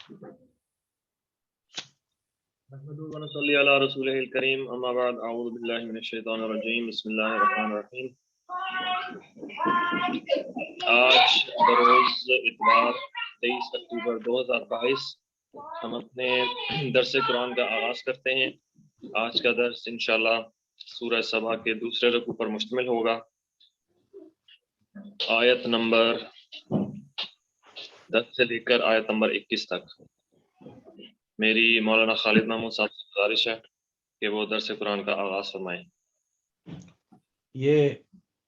نحمدہ ونصلی علی رسولہ الکریم اما بعد اعوذ باللہ من الشیطان الرجیم بسم اللہ الرحمن الرحیم۔ آج بروز اتوار 23 اکتوبر 2022 ہم اپنے درس قرآن کا آغاز کرتے ہیں۔ آج کا درس انشاءاللہ سورہ سبا کے دوسرے رکوع پر مشتمل ہوگا، آیت نمبر 10 سے لے کر آیت نمبر 21 تک۔ میری مولانا خالد محمود صاحب سے گزارش ہے کہ وہ درس قرآن کا آغاز فرمائیں۔ یہ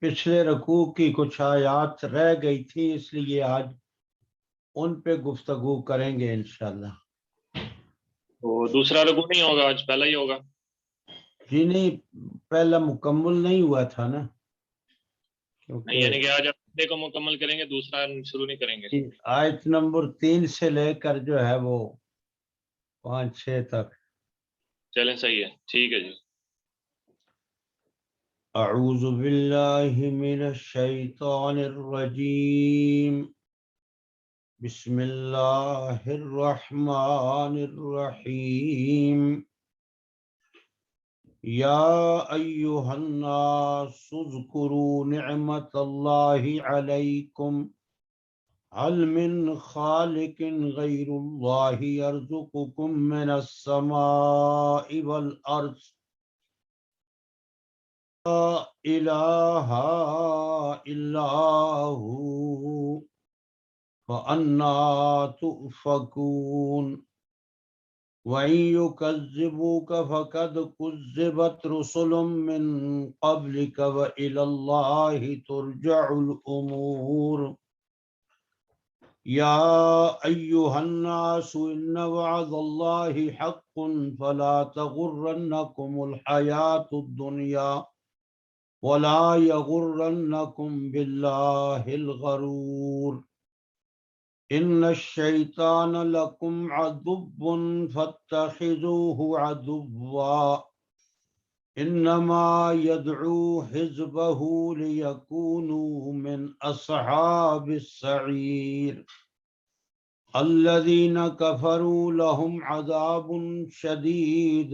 پچھلے رکوع کی کچھ آیات رہ گئی تھی، اس لیے آج ان پہ گفتگو کریں گے انشاءاللہ۔ وہ دوسرا رکوع نہیں ہوگا، آج پہلا ہی ہوگا؟ جی نہیں، پہلا مکمل نہیں ہوا تھا نا، نہیں، یعنی کہ آج ہفتے کو مکمل کریں گے، دوسرا شروع نہیں کریں گے۔ آیت نمبر 3 سے لے کر جو ہے وہ 5-6 تک۔ چلیں صحیح ہے، ٹھیک ہے جی۔ اعوذ باللہ من الشیطان الرجیم، بسم اللہ الرحمن الرحیم۔ یا ایہا الناس اذکروا نعمت اللہ علیکم هل من خالق غیر اللہ یرزقکم من السماء والارض لا الہ الا ہو فأنا تؤفکون وَإِن يُكَذِّبُوكَ فَقَدْ كُذِّبَتْ رُسُلٌ مِّن قَبْلِكَ وَإِلَى اللَّهِ تُرْجَعُ الْأُمُورُ يَا أَيُّهَا النَّاسُ إِنَّ وَعْدَ اللَّهِ حَقٌّ فَلَا تَغُرَّنَّكُمُ الْحَيَاةُ الدُّنْيَا وَلَا يَغُرَّنَّكُمْ بِاللَّهِ الْغَرُورُ إِنَّ الشَّيْطَانَ لَكُمْ عَدُوٌّ فَاتَّخِذُوهُ عَدُوًّا إِنَّمَا يَدْعُو حِزْبَهُ لِيَكُونُوا مِنْ أَصْحَابِ السَّعِيرِ الَّذِينَ كَفَرُوا لَهُمْ عَذَابٌ شَدِيدٌ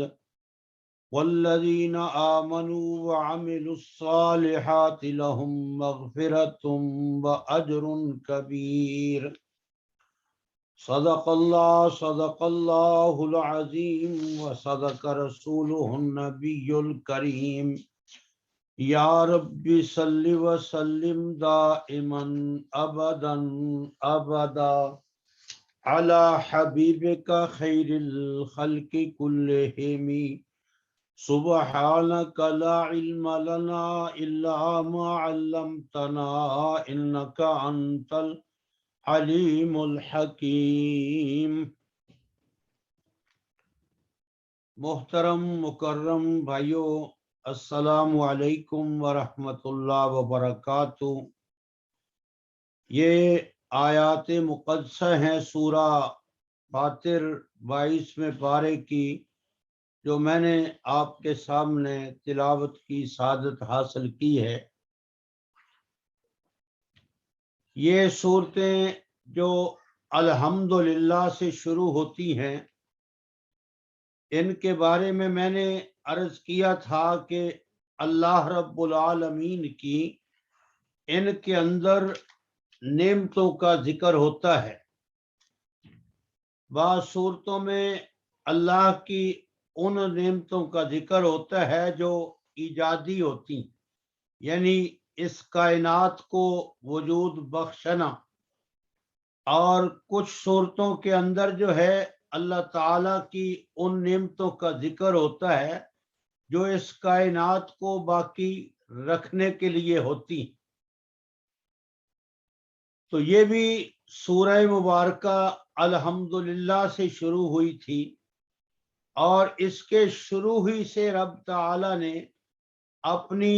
وَالَّذِينَ آمَنُوا وَعَمِلُوا الصَّالِحَاتِ لَهُمْ مَغْفِرَةٌ وَأَجْرٌ كَبِيرٌ۔ صدق اللہ العظیم وصدق رسولہ النبی الکریم۔ یا رب صل وسلم دائما ابدا ابدا علی حبیبک خیر الخلق کلہم۔ سبحانک لا علم لنا الا ما علمتنا انک انت علیم الحکیم۔ محترم مکرم بھائیو، السلام علیکم ورحمۃ اللہ وبرکاتہ۔ یہ آیات مقدسہ ہیں سورہ فاطر 22ویں پارے کی، جو میں نے آپ کے سامنے تلاوت کی سعادت حاصل کی ہے۔ یہ صورتیں جو الحمدللہ سے شروع ہوتی ہیں، ان کے بارے میں نے عرض کیا تھا کہ اللہ رب العالمین کی ان کے اندر نعمتوں کا ذکر ہوتا ہے۔ بعض صورتوں میں اللہ کی ان نعمتوں کا ذکر ہوتا ہے جو ایجادی ہوتی، یعنی اس کائنات کو وجود بخشنا، اور کچھ صورتوں کے اندر جو ہے اللہ تعالیٰ کی ان نعمتوں کا ذکر ہوتا ہے جو اس کائنات کو باقی رکھنے کے لیے ہوتی۔ تو یہ بھی سورہ مبارکہ الحمدللہ سے شروع ہوئی تھی، اور اس کے شروع ہی سے رب تعالیٰ نے اپنی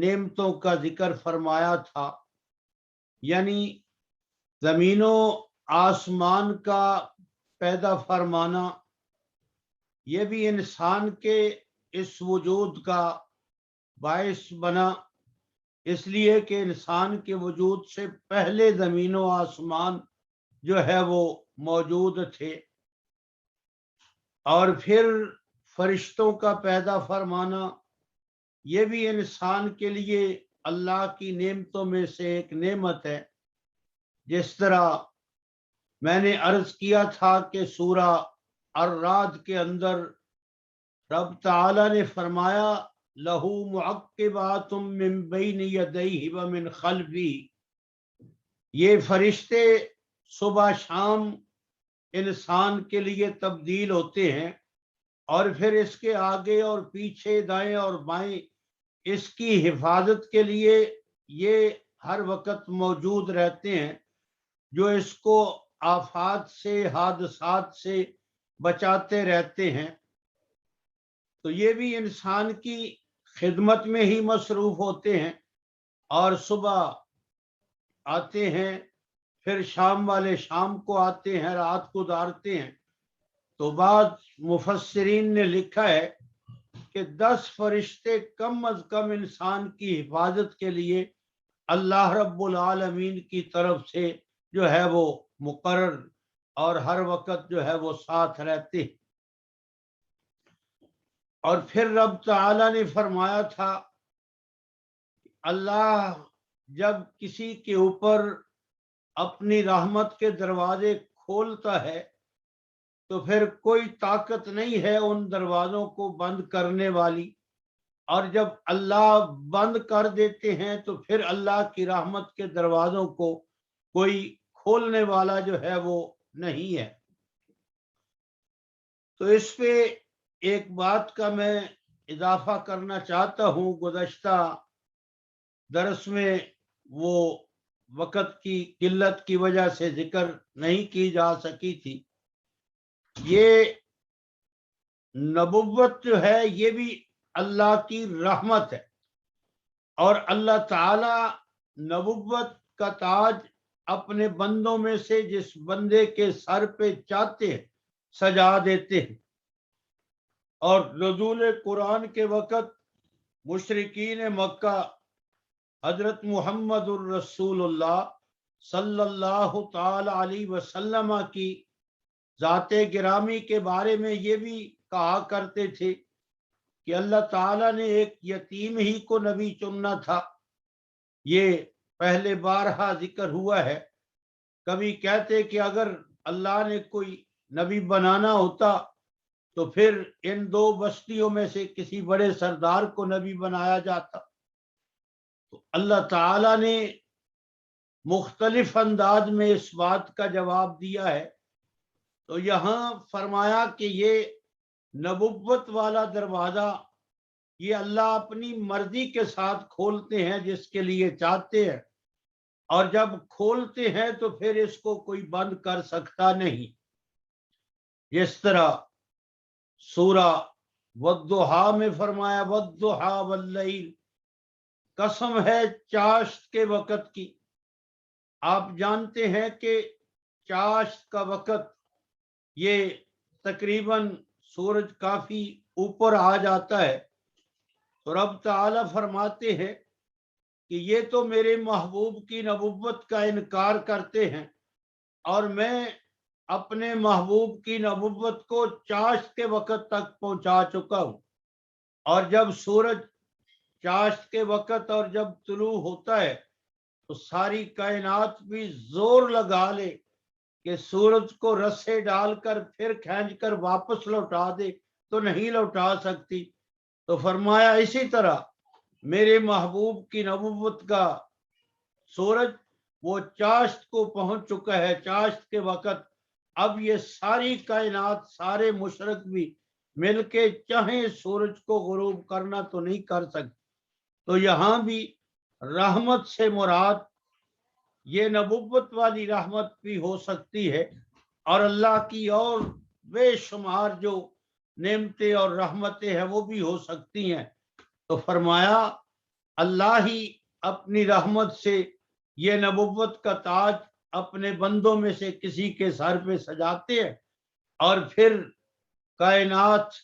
نعمتوں کا ذکر فرمایا تھا، یعنی زمین و آسمان کا پیدا فرمانا، یہ بھی انسان کے اس وجود کا باعث بنا، اس لیے کہ انسان کے وجود سے پہلے زمین و آسمان جو ہے وہ موجود تھے، اور پھر فرشتوں کا پیدا فرمانا، یہ بھی انسان کے لیے اللہ کی نعمتوں میں سے ایک نعمت ہے۔ جس طرح میں نے عرض کیا تھا کہ سورہ الرعد کے اندر رب تعالی نے فرمایا لہو معقبات من بین یدیہ ومن خلفہ، یہ فرشتے صبح شام انسان کے لیے تبدیل ہوتے ہیں، اور پھر اس کے آگے اور پیچھے دائیں اور بائیں اس کی حفاظت کے لیے یہ ہر وقت موجود رہتے ہیں، جو اس کو آفات سے، حادثات سے بچاتے رہتے ہیں۔ تو یہ بھی انسان کی خدمت میں ہی مصروف ہوتے ہیں، اور صبح آتے ہیں، پھر شام والے شام کو آتے ہیں، رات کو گزارتے ہیں۔ تو بعض مفسرین نے لکھا ہے کہ 10 فرشتے کم از کم انسان کی حفاظت کے لیے اللہ رب العالمین کی طرف سے جو ہے وہ مقرر اور ہر وقت جو ہے وہ ساتھ رہتے ہیں۔ اور پھر رب تعالی نے فرمایا تھا اللہ جب کسی کے اوپر اپنی رحمت کے دروازے کھولتا ہے تو پھر کوئی طاقت نہیں ہے ان دروازوں کو بند کرنے والی، اور جب اللہ بند کر دیتے ہیں تو پھر اللہ کی رحمت کے دروازوں کو کوئی کھولنے والا جو ہے وہ نہیں ہے۔ تو اس پہ ایک بات کا میں اضافہ کرنا چاہتا ہوں، گزشتہ درس میں وہ وقت کی قلت کی وجہ سے ذکر نہیں کی جا سکی تھی۔ یہ نبوت جو ہے یہ بھی اللہ کی رحمت ہے، اور اللہ تعالی نبوت کا تاج اپنے بندوں میں سے جس بندے کے سر پہ چاہتے ہیں سجا دیتے ہیں۔ اور نزول قرآن کے وقت مشرکین مکہ حضرت محمد الرسول اللہ صلی اللہ تعالی علیہ وسلم کی ذات گرامی کے بارے میں یہ بھی کہا کرتے تھے کہ اللہ تعالیٰ نے ایک یتیم ہی کو نبی چننا تھا۔ یہ پہلے بارہا ذکر ہوا ہے۔ کبھی کہتے کہ اگر اللہ نے کوئی نبی بنانا ہوتا تو پھر ان 2 بستیوں میں سے کسی بڑے سردار کو نبی بنایا جاتا۔ تو اللہ تعالیٰ نے مختلف انداز میں اس بات کا جواب دیا ہے۔ تو یہاں فرمایا کہ یہ نبوت والا دروازہ یہ اللہ اپنی مرضی کے ساتھ کھولتے ہیں جس کے لیے چاہتے ہیں، اور جب کھولتے ہیں تو پھر اس کو کوئی بند کر سکتا نہیں۔ جس طرح سورہ والضحیٰ میں فرمایا والضحیٰ واللیل، قسم ہے چاشت کے وقت کی۔ آپ جانتے ہیں کہ چاشت کا وقت یہ تقریباً سورج کافی اوپر آ جاتا ہے، تو رب تعالیٰ فرماتے ہیں کہ یہ تو میرے محبوب کی نبوت کا انکار کرتے ہیں، اور میں اپنے محبوب کی نبوت کو چاشت کے وقت تک پہنچا چکا ہوں۔ اور جب سورج چاشت کے وقت اور جب طلوع ہوتا ہے تو ساری کائنات بھی زور لگا لے کہ سورج کو رسے ڈال کر پھر کھینچ کر واپس لوٹا دے تو نہیں لوٹا سکتی۔ تو فرمایا اسی طرح میرے محبوب کی نبوت کا سورج وہ چاشت کو پہنچ چکا ہے، چاشت کے وقت۔ اب یہ ساری کائنات، سارے مشرق بھی مل کے چاہیں سورج کو غروب کرنا تو نہیں کر سکتے۔ تو یہاں بھی رحمت سے مراد یہ نبوت والی رحمت بھی ہو سکتی ہے، اور اللہ کی اور بے شمار جو نعمتیں اور رحمتیں ہیں وہ بھی ہو سکتی ہیں۔ تو فرمایا اللہ ہی اپنی رحمت سے یہ نبوت کا تاج اپنے بندوں میں سے کسی کے سر پہ سجاتے ہیں، اور پھر کائنات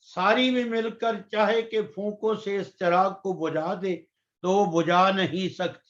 ساری بھی مل کر چاہے کہ پھونکوں سے اس چراغ کو بجھا دے تو وہ بجھا نہیں سکتی۔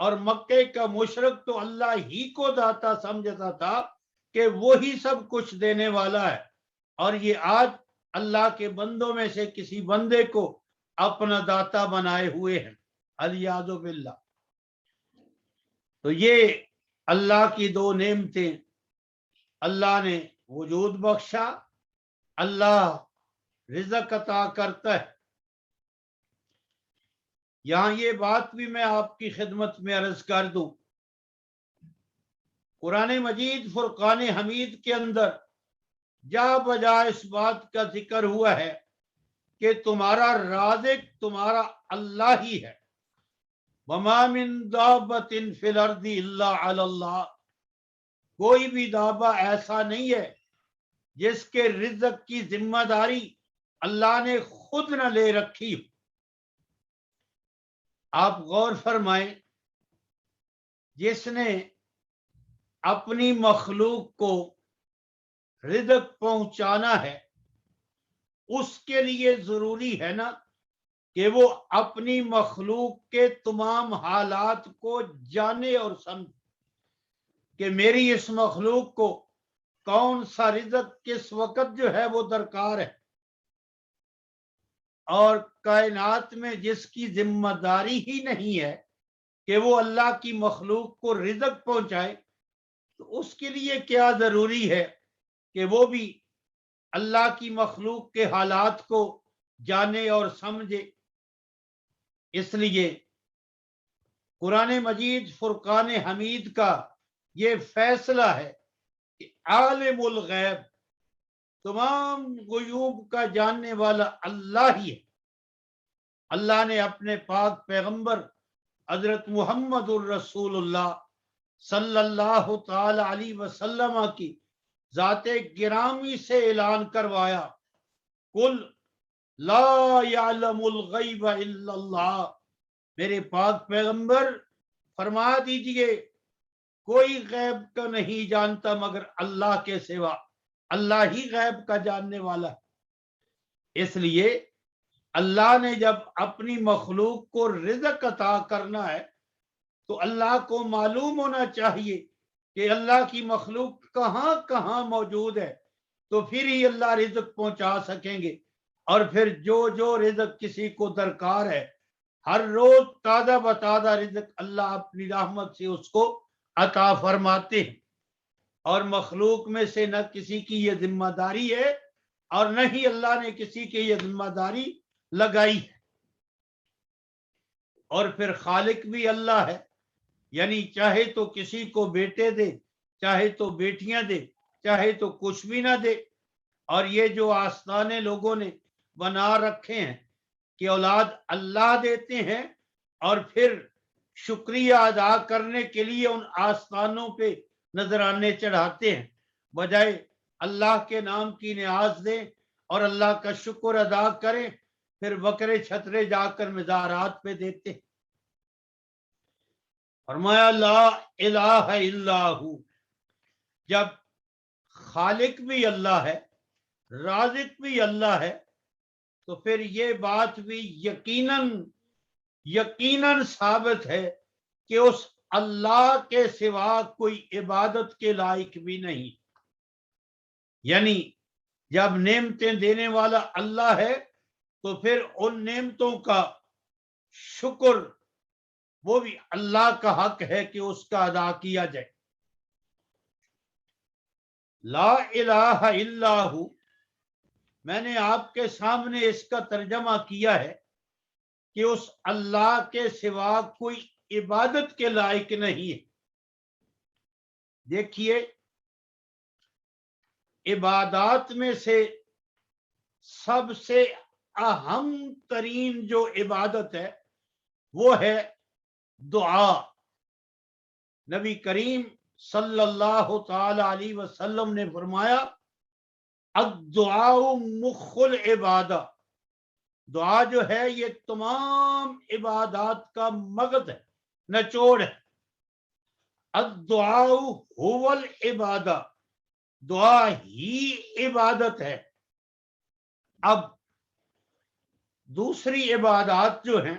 اور مکے کا مشرک تو اللہ ہی کو داتا سمجھتا تھا کہ وہی سب کچھ دینے والا ہے، اور یہ آج اللہ کے بندوں میں سے کسی بندے کو اپنا داتا بنائے ہوئے ہیں، الیاذ باللہ۔ تو یہ اللہ کی دو نعمتیں، اللہ نے وجود بخشا، اللہ رزق عطا کرتا ہے۔ یہاں یہ بات بھی میں آپ کی خدمت میں عرض کر دوں، قرآن مجید فرقان حمید کے اندر جا بجا اس بات کا ذکر ہوا ہے کہ تمہارا رازق تمہارا اللہ ہی ہے۔ وَمَا مِن دَابَّةٍ فِي الْأَرْضِ إِلَّا عَلَى اللَّهِ، کوئی بھی دابہ ایسا نہیں ہے جس کے رزق کی ذمہ داری اللہ نے خود نہ لے رکھی ہو۔ آپ غور فرمائیں، جس نے اپنی مخلوق کو رزق پہنچانا ہے اس کے لیے ضروری ہے نا کہ وہ اپنی مخلوق کے تمام حالات کو جانے اور سمجھے کہ میری اس مخلوق کو کون سا رزق کس وقت جو ہے وہ درکار ہے، اور کائنات میں جس کی ذمہ داری ہی نہیں ہے کہ وہ اللہ کی مخلوق کو رزق پہنچائے، تو اس کے لیے کیا ضروری ہے کہ وہ بھی اللہ کی مخلوق کے حالات کو جانے اور سمجھے۔ اس لیے قرآن مجید فرقان حمید کا یہ فیصلہ ہے کہ عالم الغیب، تمام غیوب کا جاننے والا اللہ ہی ہے۔ اللہ نے اپنے پاک پیغمبر حضرت محمد الرسول اللہ صلی اللہ تعالی علیہ وسلم کی ذات گرامی سے اعلان کروایا، قل لا یعلم الغیب الا اللہ، میرے پاک پیغمبر فرما دیجئے کوئی غیب کا نہیں جانتا مگر اللہ کے سوا، اللہ ہی غیب کا جاننے والا ہے۔ اس لیے اللہ نے جب اپنی مخلوق کو رزق عطا کرنا ہے تو اللہ کو معلوم ہونا چاہیے کہ اللہ کی مخلوق کہاں کہاں موجود ہے، تو پھر ہی اللہ رزق پہنچا سکیں گے۔ اور پھر جو رزق کسی کو درکار ہے، ہر روز تازہ بتازہ رزق اللہ اپنی رحمت سے اس کو عطا فرماتے ہیں، اور مخلوق میں سے نہ کسی کی یہ ذمہ داری ہے اور نہ ہی اللہ نے کسی کی یہ ذمہ داری لگائی ہے۔ اور پھر خالق بھی اللہ ہے، یعنی چاہے تو کسی کو بیٹے دے، چاہے تو بیٹیاں دے، چاہے تو کچھ بھی نہ دے۔ اور یہ جو آستانے لوگوں نے بنا رکھے ہیں کہ اولاد اللہ دیتے ہیں اور پھر شکریہ ادا کرنے کے لیے ان آستانوں پہ نذرانے چڑھاتے ہیں، بجائے اللہ کے نام کی نیاز دیں اور اللہ کا شکر ادا کریں، پھر بکرے چھترے جا کر مزارات پہ دیتے ہیں۔ فرمایا لا الہ الا ہو، جب خالق بھی اللہ ہے، رازق بھی اللہ ہے، تو پھر یہ بات بھی یقیناً ثابت ہے کہ اس اللہ کے سوا کوئی عبادت کے لائق بھی نہیں۔ یعنی جب نعمتیں دینے والا اللہ ہے تو پھر ان نعمتوں کا شکر وہ بھی اللہ کا حق ہے کہ اس کا ادا کیا جائے۔ لا الہ الا ہو، میں نے آپ کے سامنے اس کا ترجمہ کیا ہے کہ اس اللہ کے سوا کوئی عبادت کے لائق نہیں ہے۔ دیکھیے، عبادات میں سے سب سے اہم ترین جو عبادت ہے وہ ہے دعا۔ نبی کریم صلی اللہ تعالی علیہ وسلم نے فرمایا الدعاء مخ العبادہ، دعا جو ہے یہ تمام عبادات کا مغز ہے، نچوڑ ہے۔ الدعاء هو العبادہ، دعا ہی عبادت ہے۔ اب دوسری عبادات جو ہیں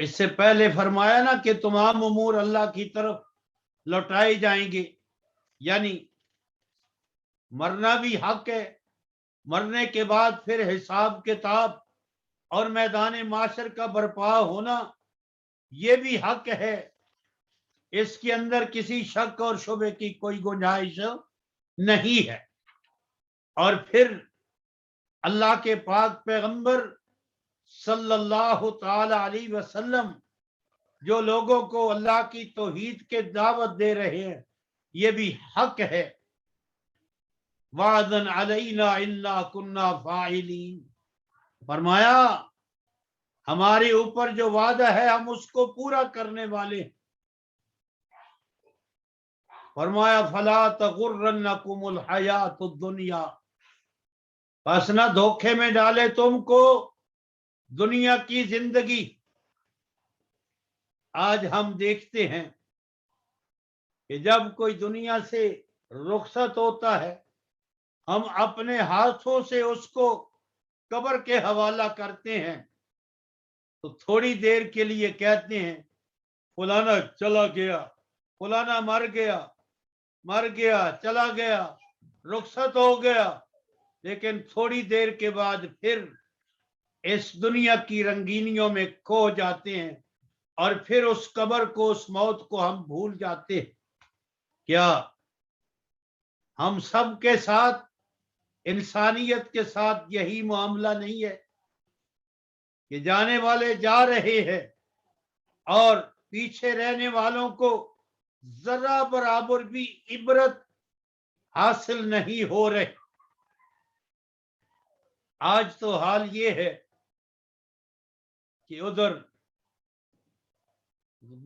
اس سے پہلے فرمایا نا کہ تمام امور اللہ کی طرف لوٹائے جائیں گے، یعنی مرنا بھی حق ہے، مرنے کے بعد پھر حساب کتاب اور میدان معاشر کا برپا ہونا یہ بھی حق ہے، اس کے اندر کسی شک اور شبے کی کوئی گنجائش نہیں ہے۔ اور پھر اللہ کے پاک پیغمبر صلی اللہ تعالی علیہ وسلم جو لوگوں کو اللہ کی توحید کے دعوت دے رہے ہیں، یہ بھی حق ہے۔ وعدن علینا انا کنا فاعلین، فرمایا ہمارے اوپر جو وعدہ ہے ہم اس کو پورا کرنے والے ہیں۔ فرمایا فلا تغرنکم الحیات الدنیا، بس نہ دھوکے میں ڈالے تم کو دنیا کی زندگی۔ آج ہم دیکھتے ہیں کہ جب کوئی دنیا سے رخصت ہوتا ہے ہم اپنے ہاتھوں سے اس کو قبر کے حوالہ کرتے ہیں، تو تھوڑی دیر کے لیے کہتے ہیں فلانا چلا گیا، فلانا مر گیا چلا گیا، رخصت ہو گیا، لیکن تھوڑی دیر کے بعد پھر اس دنیا کی رنگینیوں میں کھو جاتے ہیں اور پھر اس قبر کو، اس موت کو ہم بھول جاتے ہیں۔ کیا ہم سب کے ساتھ، انسانیت کے ساتھ یہی معاملہ نہیں ہے کہ جانے والے جا رہے ہیں اور پیچھے رہنے والوں کو ذرا برابر بھی عبرت حاصل نہیں ہو رہے؟ آج تو حال یہ ہے کہ ادھر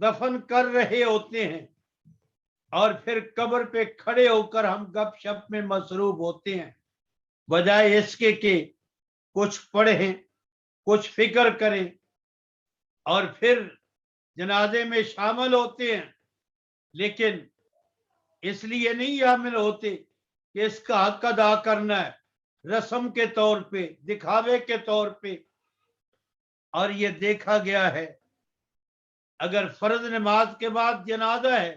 دفن کر رہے ہوتے ہیں اور پھر قبر پہ کھڑے ہو کر ہم گپ شپ میں مصروف ہوتے ہیں، بجائے اس کے کہ کچھ پڑھیں، کچھ فکر کریں اور پھر جنازے میں شامل ہوتے ہیں، لیکن اس لیے نہیں شامل ہوتے کہ اس کا حق ادا کرنا ہے، رسم کے طور پہ، دکھاوے کے طور پہ۔ اور یہ دیکھا گیا ہے اگر فرض نماز کے بعد جنازہ ہے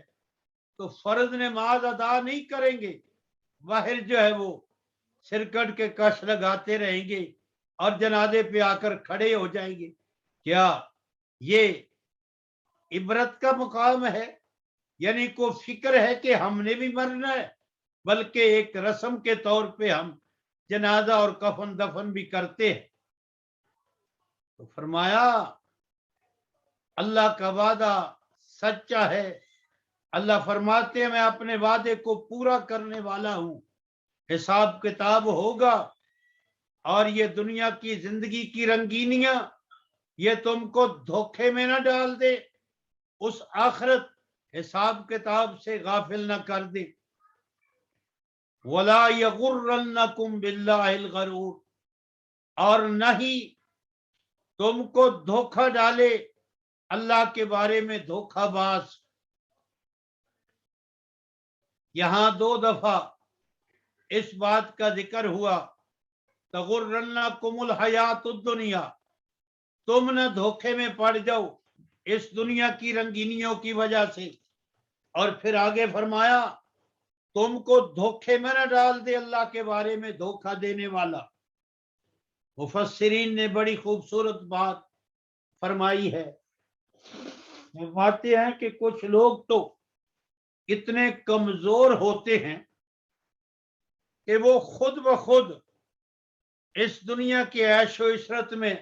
تو فرض نماز ادا نہیں کریں گے، باہر جو ہے وہ سرکٹ کے کش لگاتے رہیں گے اور جنازے پہ آ کر کھڑے ہو جائیں گے۔ کیا یہ عبرت کا مقام ہے؟ یعنی کوئی فکر ہے کہ ہم نے بھی مرنا ہے، بلکہ ایک رسم کے طور پہ ہم جنازہ اور کفن دفن بھی کرتے ہیں۔ تو فرمایا اللہ کا وعدہ سچا ہے، اللہ فرماتے ہیں میں اپنے وعدے کو پورا کرنے والا ہوں، حساب کتاب ہوگا، اور یہ دنیا کی زندگی کی رنگینیاں یہ تم کو دھوکے میں نہ ڈال دے، اس آخرت حساب کتاب سے غافل نہ کر دے۔ وَلَا يَغُرَّنَّكُمْ بِاللَّهِ الْغَرُورُ، اور نہ ہی تم کو دھوکہ ڈالے اللہ کے بارے میں دھوکہ باز۔ یہاں 2 دفعہ اس بات کا ذکر ہوا، تغرنکم الحیات الدنیا، تم نہ دھوکے میں پڑ جاؤ اس دنیا کی رنگینیوں کی وجہ سے، اور پھر آگے فرمایا تم کو دھوکے میں نہ ڈال دے اللہ کے بارے میں دھوکہ دینے والا۔ مفسرین نے بڑی خوبصورت بات فرمائی ہے، فرماتے ہیں کہ کچھ لوگ تو اتنے کمزور ہوتے ہیں کہ وہ خود بخود اس دنیا کے عیش و عشرت میں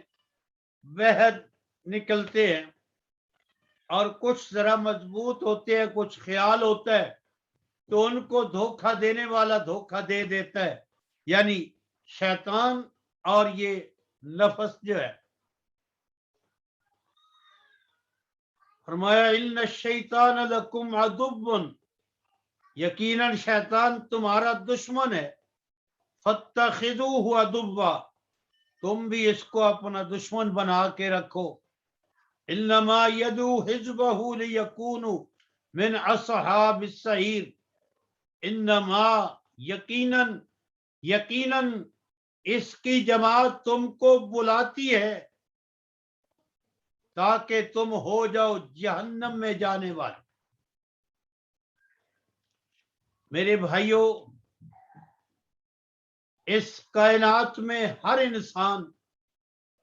بہت نکلتے ہیں، اور کچھ ذرا مضبوط ہوتے ہیں، کچھ خیال ہوتا ہے تو ان کو دھوکہ دینے والا دھوکہ دے دیتا ہے، یعنی شیطان اور یہ نفس جو ہے۔ فرمایا ان الشیطان لکم عدو، یقیناً شیطان تمہارا دشمن ہے، فاتخذوہ عدوا، تم بھی اس کو اپنا دشمن بنا کے رکھو۔ انما یدعو حزبہ لیکونوا من اصحاب السعیر، انما یقیناً اس کی جماعت تم کو بلاتی ہے تاکہ تم ہو جاؤ جہنم میں جانے والے۔ میرے بھائیوں، اس کائنات میں ہر انسان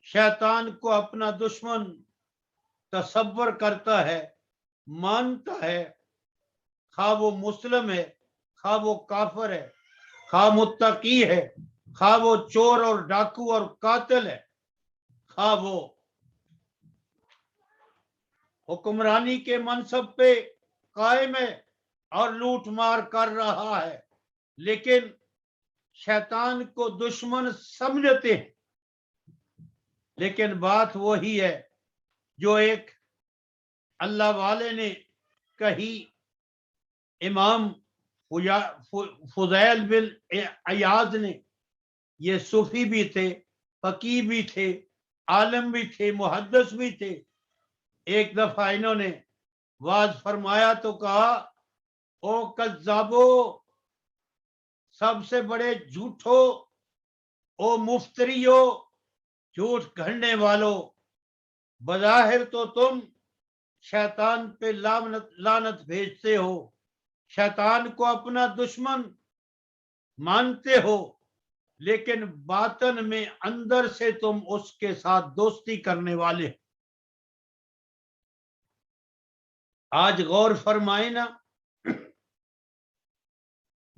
شیطان کو اپنا دشمن تصور کرتا ہے، مانتا ہے، خواہ وہ مسلم ہے، خواہ وہ کافر ہے، خواہ متقی ہے، خواہ وہ چور اور ڈاکو اور قاتل ہے، خواہ وہ حکمرانی کے منصب پہ قائم ہے اور لوٹ مار کر رہا ہے، لیکن شیطان کو دشمن سمجھتے ہیں۔ لیکن بات وہی ہے جو ایک اللہ والے نے کہی، امام فضیل بن عیاض نے، یہ صوفی بھی تھے، فقیہ بھی تھے، عالم بھی تھے، محدث بھی تھے۔ ایک دفعہ انہوں نے واز فرمایا تو کہا، او کذابو، سب سے بڑے جھوٹو، او مفتریو، جھوٹ گھڑنے والو، بظاہر تو تم شیطان پہ لعنت بھیجتے ہو، شیطان کو اپنا دشمن مانتے ہو، لیکن باطن میں اندر سے تم اس کے ساتھ دوستی کرنے والے ہو۔ آج غور فرمائیں نا،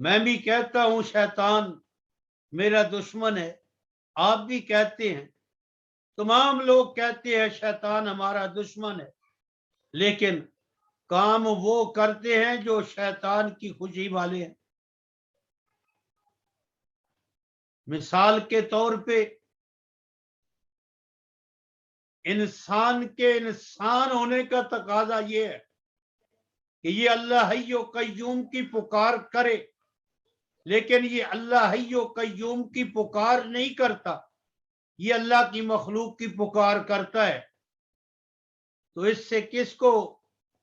میں بھی کہتا ہوں شیطان میرا دشمن ہے، آپ بھی کہتے ہیں، تمام لوگ کہتے ہیں شیطان ہمارا دشمن ہے، لیکن کام وہ کرتے ہیں جو شیطان کی خوشی والے ہیں۔ مثال کے طور پہ انسان کے انسان ہونے کا تقاضا یہ ہے کہ یہ اللہ حی و قیوم کی پکار کرے، لیکن یہ اللہ حی و قیوم کی پکار نہیں کرتا، یہ اللہ کی مخلوق کی پکار کرتا ہے۔ تو اس سے کس کو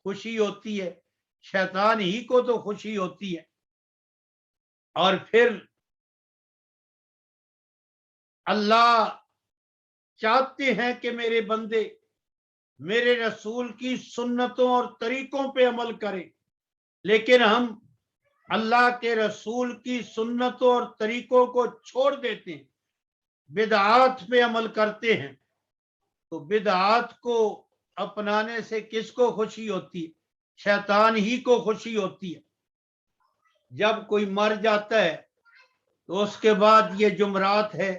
خوشی ہوتی ہے؟ شیطان ہی کو تو خوشی ہوتی ہے۔ اور پھر اللہ چاہتے ہیں کہ میرے بندے میرے رسول کی سنتوں اور طریقوں پہ عمل کریں، لیکن ہم اللہ کے رسول کی سنتوں اور طریقوں کو چھوڑ دیتے ہیں، بدعات پہ عمل کرتے ہیں۔ تو بدعات کو اپنانے سے کس کو خوشی ہوتی ہے؟ شیطان ہی کو خوشی ہوتی ہے۔ جب کوئی مر جاتا ہے تو اس کے بعد یہ جمعرات ہے،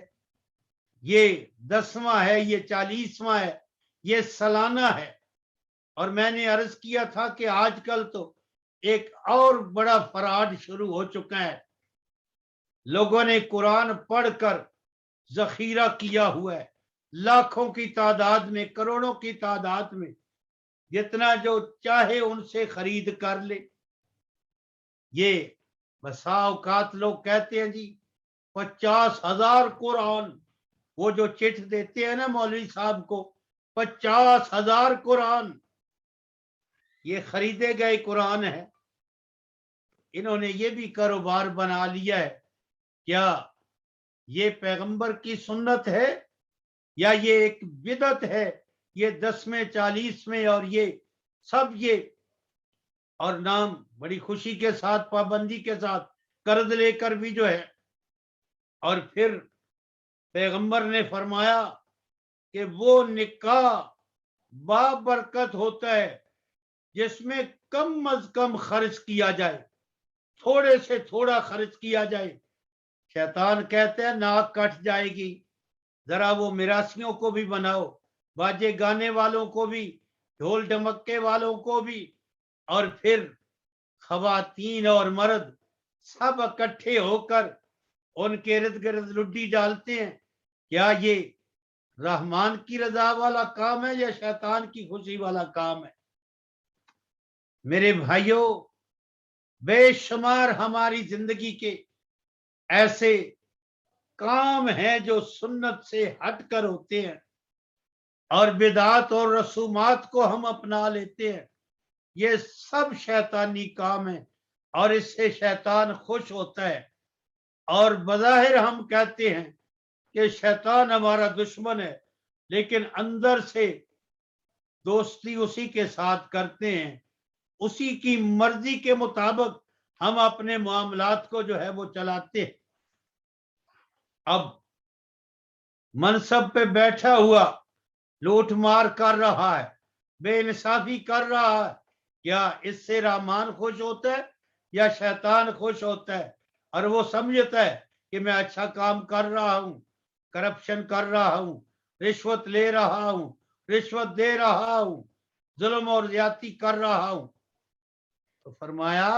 یہ 10واں ہے، یہ 40واں ہے، یہ سالانہ ہے۔ اور میں نے عرض کیا تھا کہ آج کل تو ایک اور بڑا فراڈ شروع ہو چکا ہے، لوگوں نے قرآن پڑھ کر ذخیرہ کیا ہوا ہے، لاکھوں کی تعداد میں، کروڑوں کی تعداد میں، جتنا جو چاہے ان سے خرید کر لے۔ یہ بسا اوقات لوگ کہتے ہیں جی 50,000 قرآن، وہ جو چٹ دیتے ہیں نا مولوی صاحب کو، 50,000 قرآن، یہ خریدے گئے قرآن ہے۔ انہوں نے یہ بھی کاروبار بنا لیا ہے، کیا یہ پیغمبر کی سنت ہے یا یہ ایک بدعت ہے؟ یہ 10ویں 40ویں اور یہ سب، یہ اور نام بڑی خوشی کے ساتھ، پابندی کے ساتھ قرض لے کر بھی جو ہے۔ اور پھر پیغمبر نے فرمایا کہ وہ نکاح بابرکت ہوتا ہے جس میں کم از کم خرچ کیا جائے، تھوڑے سے تھوڑا خرچ کیا جائے۔ شیطان کہتے ہیں ناک کٹ جائے گی، ذرا وہ میراثیوں کو بھی بناؤ، باجے گانے والوں کو بھی، ڈھول ڈمکے والوں کو بھی، اور پھر خواتین اور مرد سب اکٹھے ہو کر ان کے ارد گرد لڈی ڈالتے ہیں۔ کیا یہ رحمان کی رضا والا کام ہے یا شیطان کی خوشی والا کام ہے؟ میرے بھائیوں، بے شمار ہماری زندگی کے ایسے کام ہیں جو سنت سے ہٹ کر ہوتے ہیں اور بدعات اور رسومات کو ہم اپنا لیتے ہیں۔ یہ سب شیطانی کام ہیں اور اس سے شیطان خوش ہوتا ہے، اور بظاہر ہم کہتے ہیں کہ شیطان ہمارا دشمن ہے، لیکن اندر سے دوستی اسی کے ساتھ کرتے ہیں, اسی کی مرضی کے مطابق ہم اپنے معاملات کو جو ہے وہ چلاتے ہیں. اب منصب پہ بیٹھا ہوا لوٹ مار کر رہا ہے, بے انصافی کر رہا ہے, کیا اس سے رحمان خوش ہوتا ہے یا شیطان خوش ہوتا ہے؟ اور وہ سمجھتا ہے کہ میں اچھا کام کر رہا ہوں, کرپشن کر رہا ہوں, رشوت لے رہا ہوں, رشوت دے رہا ہوں, ظلم اور زیادتی کر رہا ہوں. تو فرمایا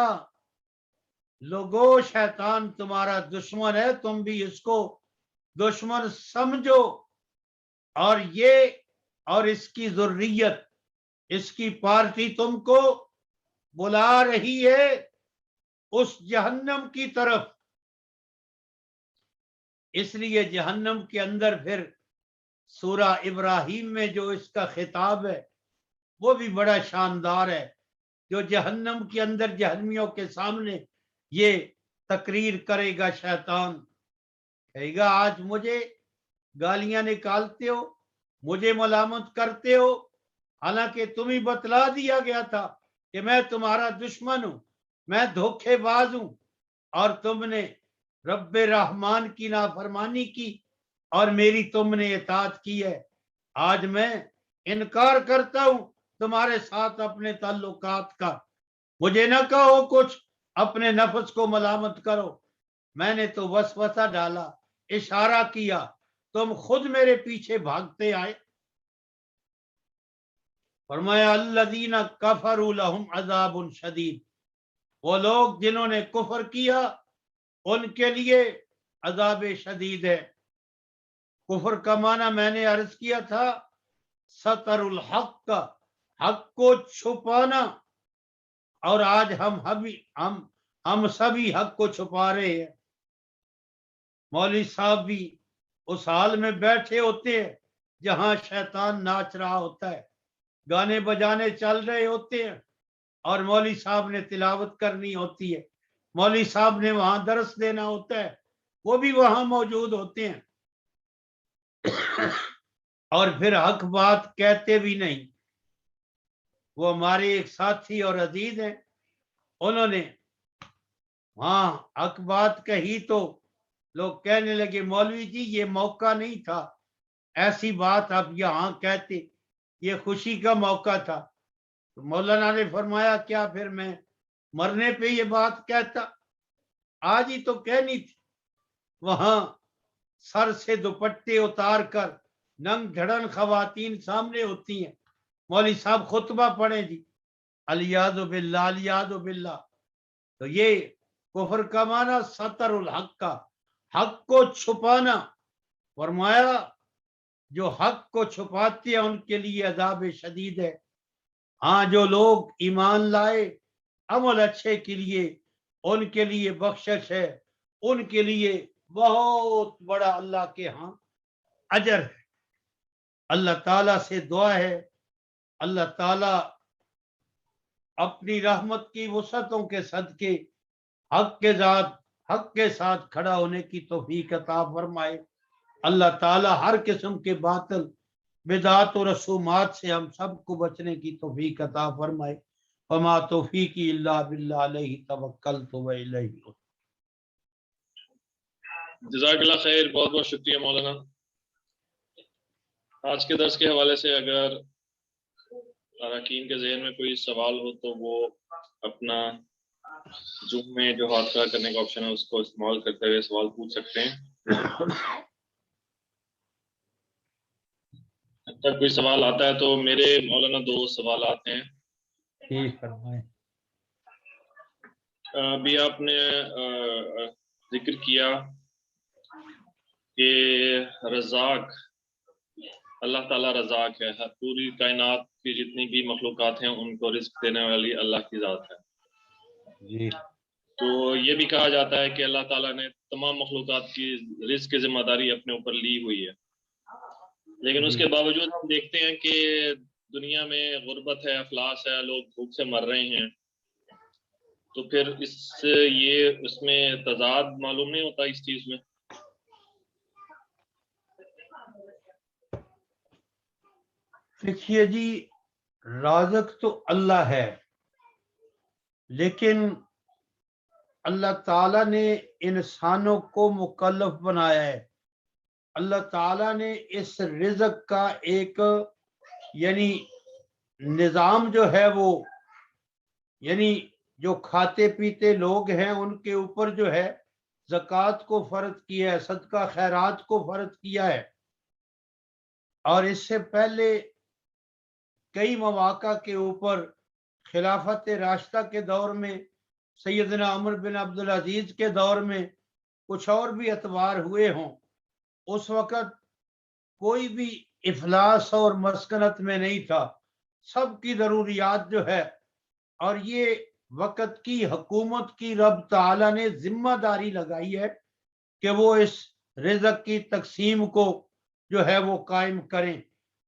لوگو شیطان تمہارا دشمن ہے, تم بھی اس کو دشمن سمجھو, اور یہ اور اس کی ذریت, اس کی پارٹی تم کو بلا رہی ہے اس جہنم کی طرف. اس لیے جہنم کے اندر پھر سورہ ابراہیم میں جو اس کا خطاب ہے وہ بھی بڑا شاندار ہے. جو جہنم کے اندر جہنمیوں کے سامنے یہ تقریر کرے گا شیطان, کہے گا آج مجھے گالیاں نکالتے ہو, مجھے ملامت کرتے ہو, حالانکہ تمہیں بتلا دیا گیا تھا کہ میں تمہارا دشمن ہوں, میں دھوکے باز ہوں, اور تم نے رب رحمان کی نافرمانی کی اور میری تم نے اطاعت کی ہے. آج میں انکار کرتا ہوں تمہارے ساتھ اپنے تعلقات کا, مجھے نہ کہو کچھ, اپنے نفس کو ملامت کرو, میں نے تو وسوسہ ڈالا, اشارہ کیا, تم خود میرے پیچھے بھاگتے آئے. فرمایا الذین کفروا لہم عذاب شدید, وہ لوگ جنہوں نے کفر کیا ان کے لیے عذاب شدید ہے. کفر کا معنی میں نے عرض کیا تھا ستر الحق کا, حق کو چھپانا, اور آج ہم سبھی حق کو چھپا رہے ہیں. مولوی صاحب بھی اس حال میں بیٹھے ہوتے ہیں جہاں شیطان ناچ رہا ہوتا ہے, گانے بجانے چل رہے ہوتے ہیں, اور مولوی صاحب نے تلاوت کرنی ہوتی ہے, مولوی صاحب نے وہاں درس دینا ہوتا ہے, وہ بھی وہاں موجود ہوتے ہیں, اور پھر حق بات کہتے بھی نہیں. وہ ہمارے ایک ساتھی اور عزیز ہیں, انہوں نے ہاں حق بات کہی تو لوگ کہنے لگے مولوی جی یہ موقع نہیں تھا, ایسی بات آپ یہاں کہتے, یہ خوشی کا موقع تھا. تو مولانا نے فرمایا کیا پھر میں مرنے پہ یہ بات کہتا, آج ہی تو کہنی تھی. وہاں سر سے دوپٹے اتار کر ننگ دھڑن خواتین سامنے ہوتی ہیں, مولوی صاحب خطبہ پڑھیں جی, الیاذ باللہ الیاذ باللہ. تو یہ کفر کا معنی ستر الحق کا, حق کو چھپانا. فرمایا جو حق کو چھپاتے ہیں ان کے لیے عذاب شدید ہے. ہاں جو لوگ ایمان لائے, عمل اچھے کے لیے, ان کے لیے بخشش ہے, ان کے لیے بہت بڑا اللہ کے ہاں اجر ہے. اللہ تعالیٰ سے دعا ہے اللہ تعالیٰ اپنی رحمت کی وسعتوں کے صدقے حق کے ساتھ کھڑا ہونے کی توفیق عطا فرمائے. اللہ تعالیٰ ہر قسم کے باطل بدعات و رسومات سے ہم سب کو بچنے کی توفیق عطا فرمائے. وما توفیقی الا باللہ علیہ توکلت و الیہ. جزاک اللہ خیر, بہت بہت شکریہ مولانا. آج کے درس کے حوالے سے اگر اراکین کے ذہن میں کوئی سوال ہو تو وہ اپنا زوم میں جو ہاتھ کھڑا کرنے کا آپشن ہے اس کو استعمال کرتے ہوئے سوال پوچھ سکتے ہیں. اگر کوئی سوال آتا ہے تو میرے مولانا 2 سوالات ہیں. ابھی آپ نے ذکر کیا کہ رزاق اللہ تعالیٰ رزاق ہے, پوری کائنات کی جتنی بھی مخلوقات ہیں ان کو رزق دینے والی اللہ کی ذات ہے. جی. تو یہ بھی کہا جاتا ہے کہ اللہ تعالیٰ نے تمام مخلوقات کی رزق کی ذمہ داری اپنے اوپر لی ہوئی ہے, لیکن اس کے باوجود ہم دیکھتے ہیں کہ دنیا میں غربت ہے, افلاس ہے, لوگ بھوک سے مر رہے ہیں. تو پھر اس میں تضاد معلوم نہیں ہوتا اس چیز میں؟ دیکھیے جی, رازق تو اللہ ہے، لیکن اللہ تعالیٰ نے انسانوں کو مکلف بنایا ہے۔ اللہ تعالیٰ نے اس رزق کا ایک یعنی نظام جو ہے وہ، یعنی جو کھاتے پیتے لوگ ہیں ان کے اوپر جو ہے زکوٰۃ کو فرض کیا ہے، صدقہ خیرات کو فرض کیا ہے، اور اس سے پہلے کئی مواقع کے اوپر خلافت راشدہ کے دور میں، سیدنا عمر بن عبدالعزیز کے دور میں کچھ اور بھی اتوار ہوئے ہوں، اس وقت کوئی بھی افلاس اور مسکنت میں نہیں تھا، سب کی ضروریات جو ہے، اور یہ وقت کی حکومت کی رب تعالیٰ نے ذمہ داری لگائی ہے کہ وہ اس رزق کی تقسیم کو جو ہے وہ قائم کریں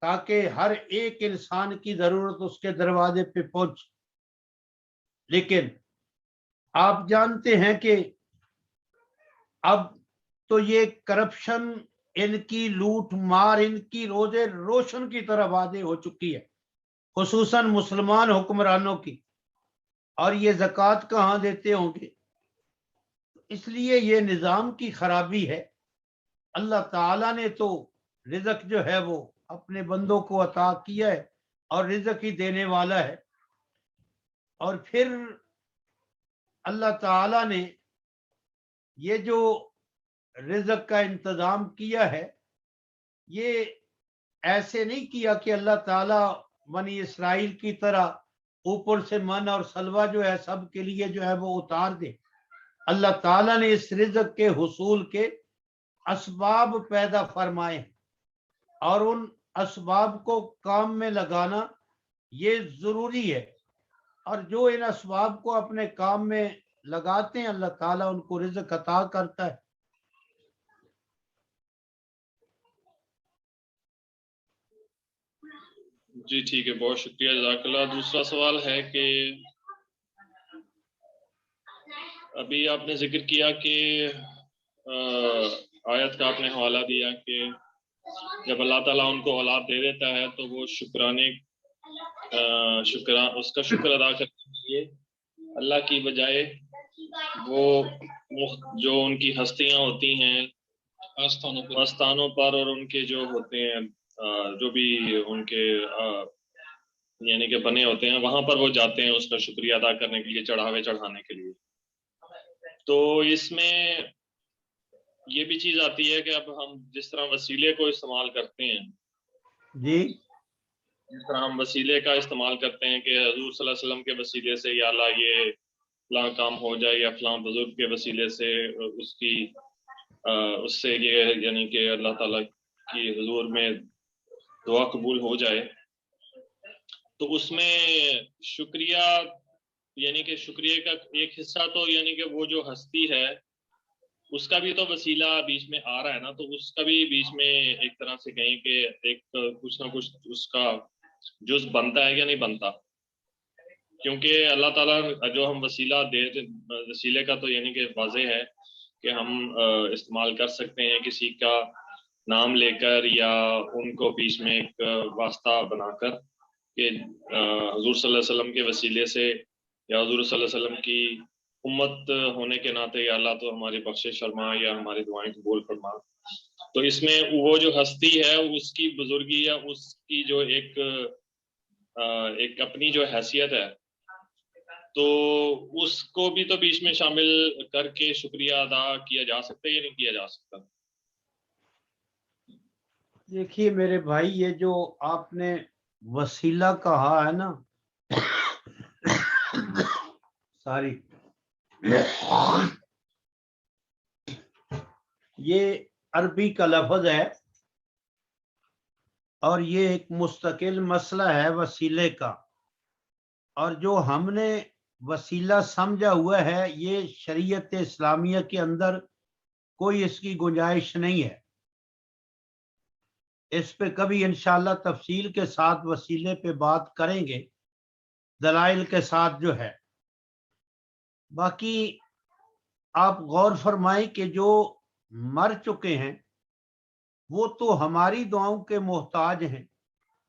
تاکہ ہر ایک انسان کی ضرورت اس کے دروازے پہ پہنچ۔ لیکن آپ جانتے ہیں کہ اب تو یہ کرپشن، ان کی لوٹ مار، ان کی روزے روشن کی طرح واضح ہو چکی ہے، خصوصاً مسلمان حکمرانوں کی، اور یہ زکوٰۃ کہاں دیتے ہوں گے؟ اس لیے یہ نظام کی خرابی ہے۔ اللہ تعالیٰ نے تو رزق جو ہے وہ اپنے بندوں کو عطا کیا ہے اور رزق ہی دینے والا ہے، اور پھر اللہ تعالیٰ نے یہ جو رزق کا انتظام کیا ہے، یہ ایسے نہیں کیا کہ اللہ تعالیٰ بنی اسرائیل کی طرح اوپر سے من اور سلوہ جو ہے سب کے لیے جو ہے وہ اتار دے۔ اللہ تعالیٰ نے اس رزق کے حصول کے اسباب پیدا فرمائے ہیں، اور ان اسباب کو کام میں لگانا یہ ضروری ہے، اور جو ان اسباب کو اپنے کام میں لگاتے ہیں اللہ تعالیٰ ان کو رزق عطا کرتا ہے۔ جی ٹھیک ہے، بہت شکریہ، جزاک اللہ۔ دوسرا سوال ہے کہ ابھی آپ نے ذکر کیا کہ آیت کا آپ نے حوالہ دیا کہ جب اللہ تعالیٰ ان کو اولاد دے دیتا ہے تو وہ اس کا شکر ادا کرنے کے لیے اللہ کی بجائے وہ جو ان کی ہستیاں ہوتی ہیں آستانوں پر اور ان کے جو ہوتے ہیں جو بھی ان کے یعنی کہ بنے ہوتے ہیں وہاں پر وہ جاتے ہیں اس کا شکریہ ادا کرنے کے لیے، چڑھاوے چڑھانے کے لیے۔ تو اس میں یہ بھی چیز آتی ہے کہ اب ہم جس طرح وسیلے کو استعمال کرتے ہیں، جی جس طرح ہم وسیلے کا استعمال کرتے ہیں کہ حضور صلی اللہ علیہ وسلم کے وسیلے سے یا اللہ یہ فلاں کام ہو جائے، یا فلاں بزرگ کے وسیلے سے اس سے یہ یعنی کہ اللہ تعالیٰ کی حضور میں دعا قبول ہو جائے، تو اس میں شکریہ یعنی کہ شکریہ کا ایک حصہ تو یعنی کہ وہ جو ہستی ہے اس کا بھی تو وسیلہ بیچ میں آ رہا ہے نا، تو اس کا بھی بیچ میں ایک طرح سے کہیں کہ ایک کچھ نہ کچھ اس کا جز بنتا ہے یا نہیں بنتا، کیونکہ اللہ تعالیٰ جو ہم وسیلے کا تو یعنی کہ واضح ہے کہ ہم استعمال کر سکتے ہیں کسی کا نام لے کر یا ان کو بیچ میں ایک واسطہ بنا کر کہ حضور صلی اللہ علیہ وسلم کے وسیلے سے یا حضور صلی اللہ علیہ وسلم کی امت ہونے کے ناطے یا اللہ تو ہماری بخشش فرما یا ہماری دعائیں قبول فرما۔ تو اس میں وہ جو ہستی ہے اس کی بزرگی یا اس کی جو ایک اپنی جو حیثیت ہے تو اس کو بھی تو بیچ میں شامل کر کے شکریہ ادا کیا جا سکتا ہے یا نہیں کیا جا سکتا؟ دیکھیے میرے بھائی، یہ جو آپ نے وسیلہ کہا ہے نا، ساری یہ عربی کا لفظ ہے اور یہ ایک مستقل مسئلہ ہے وسیلے کا، اور جو ہم نے وسیلہ سمجھا ہوا ہے یہ شریعت اسلامیہ کے اندر کوئی اس کی گنجائش نہیں ہے۔ اس پہ کبھی انشاءاللہ تفصیل کے ساتھ وسیلے پہ بات کریں گے، دلائل کے ساتھ جو ہے۔ باقی آپ غور فرمائیں کہ جو مر چکے ہیں وہ تو ہماری دعاؤں کے محتاج ہیں،